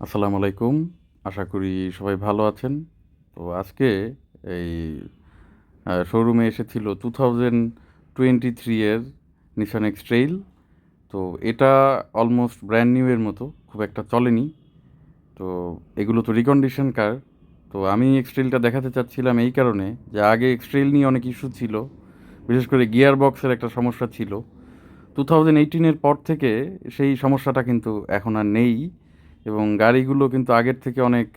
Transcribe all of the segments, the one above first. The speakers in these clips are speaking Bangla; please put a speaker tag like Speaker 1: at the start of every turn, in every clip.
Speaker 1: আসসালামু আলাইকুম। আশা করি সবাই ভালো আছেন। তো আজকে এই শোরুমে এসেছিল 2023 এর নিসান এক্স-ট্রেইল। তো এটা অলমোস্ট ব্র্যান্ড নিউ এর মতো, খুব একটা চলেনি। তো এগুলো তো রিকন্ডিশন কার। তো আমি এক্স-ট্রেইলটা দেখাতে চাচ্ছিলাম এই কারণে যে আগে এক্স-ট্রেইল নিয়ে অনেক ইস্যু ছিল, বিশেষ করে গিয়ার বক্সের একটা সমস্যা ছিল। 2018 এর পর থেকে সেই সমস্যাটা কিন্তু এখন আর নেই, এবং গাড়িগুলো কিন্তু আগের থেকে অনেক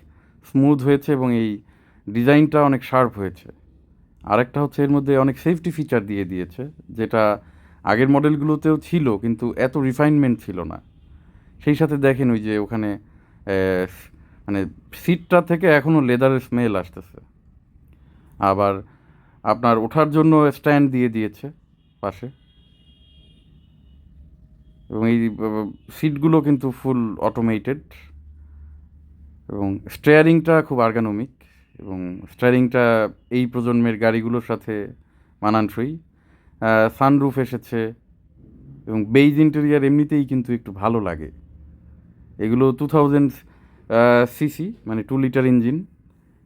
Speaker 1: স্মুথ হয়েছে এবং এই ডিজাইনটা অনেক শার্প হয়েছে। আরেকটা হচ্ছে এর মধ্যে অনেক সেফটি ফিচার দিয়ে দিয়েছে, যেটা আগের মডেলগুলোতেও ছিল কিন্তু এত রিফাইনমেন্ট ছিল না। সেই সাথে দেখেন ওই যে ওখানে আহ, মানে সিটটা থেকে এখনও লেদারের স্মেল আসতেছে। আবার আপনার ওঠার জন্য স্ট্যান্ড দিয়ে দিয়েছে পাশে, এবং এই সিটগুলো কিন্তু ফুল অটোমেটেড, এবং স্টিয়ারিংটা খুব আর্গানোমিক, এবং স্টিয়ারিংটা এই প্রজন্মের গাড়িগুলোর সাথে মানানসই। সানরুফ এসেছে, এবং বেইজ ইন্টেরিয়ার এমনিতেই কিন্তু একটু ভালো লাগে। এগুলো 2000 সিসি, মানে 2 লিটার ইঞ্জিন,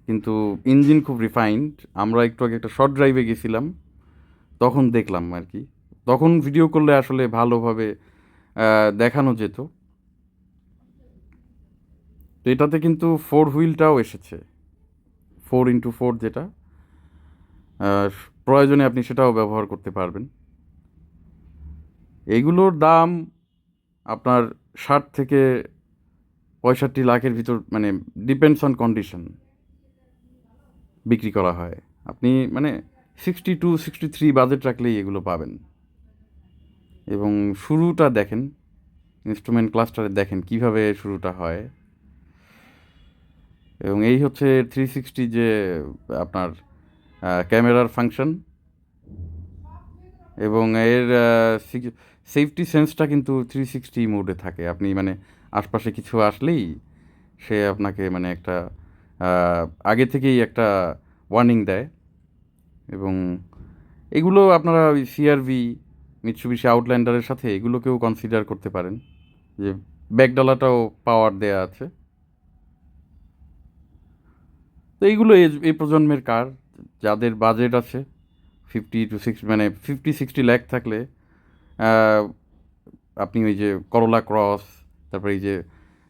Speaker 1: কিন্তু ইঞ্জিন খুব রিফাইন্ড। আমরা একটু আগে একটা শর্ট ড্রাইভে গেছিলাম, তখন দেখলাম আর কি। তখন ভিডিও করলে আসলে ভালোভাবে দেখানো যেত। তো এটাতে কিন্তু 4 হুইলটাও এসেছে, 4x4 যেটা, আহ, প্রয়োজনে আপনি সেটাও ব্যবহার করতে পারবেন। এগুলোর দাম আপনার 60 থেকে 65 লাখের ভিতর, মানে ডিপেন্ডস অন কন্ডিশন বিক্রি করা হয়। আপনি মানে 62-63 বাজেট রাখলেই এগুলো পাবেন। এবং শুরুটা দেখেন, ইনস্ট্রুমেন্ট ক্লাস্টারে দেখেন কিভাবে শুরুটা হয়। এবং এই হচ্ছে 360 যে আপনার ক্যামেরার ফাংশন, এবং এর সেফটি সেন্সটা কিন্তু 360 মোডে থাকে। আপনি মানে আশপাশে কিছু আসলেই সে আপনাকে মানে একটা আহ, আগে থেকেই একটা ওয়ার্নিং দেয়। এবং এগুলো আপনারা ওই সিআরভি, মিৎসুবিশি আউটল্যান্ডারের সাথে এগুলোকেও কনসিডার করতে পারেন, যে ব্যাকডালাটাও পাওয়ার দেয়া আছে। তো এইগুলো এই প্রজন্মের কার, যাদের বাজেট আছে 50 to 60, মানে 50-60 লাখ থাকলে আহ, আপনি ওই যে করোলা ক্রস, তারপরে এই যে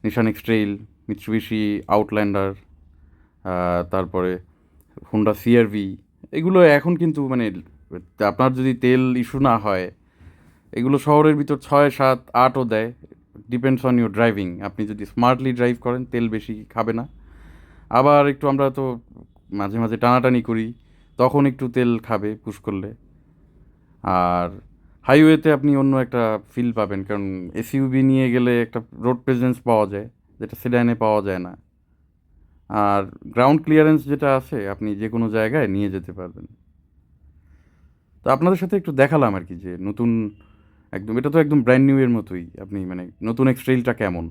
Speaker 1: নিশান এক্স-ট্রেইল, মিৎসুবিশি আউটল্যান্ডার, তারপরে হোন্ডা সিআরভি, এগুলো এখন কিন্তু মানে আপনার যদি তেল ইস্যু না হয়, এগুলো শহরের ভিতর 6, 7, 8ও দেয়। Depends on your driving. আপনি যদি স্মার্টলি ড্রাইভ করেন তেল বেশি খাবে না। আবার একটু আমরা তো মাঝে মাঝে টানাটানি করি, তখন একটু তেল খাবে পুশ করলে। আর হাইওয়েতে আপনি অন্য একটা ফিল পাবেন, কারণ এসইউভি নিয়ে গেলে একটা রোড প্রেজেন্স পাওয়া যায়, যেটা সেডানে পাওয়া যায় না। আর গ্রাউন্ড ক্লিয়ারেন্স যেটা আছে, আপনি যে কোনো জায়গায় নিয়ে যেতে পারবেন। তো আপনাদের সাথে একটু দেখালাম আর কি, যে নতুন একদম, এটা তো একদম ব্র্যান্ড নিউ এর মতোই। আপনি মানে নতুন এক্সট্রেইলটা কেমন।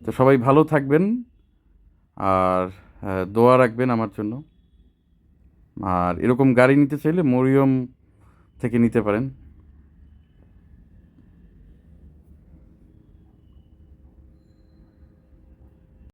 Speaker 1: তো সবাই ভালো থাকবেন, আর দোয়া রাখবেন আমার জন্য। আর এরকম গাড়ি নিতে চাইলে মরিয়ম থেকে নিতে পারেন।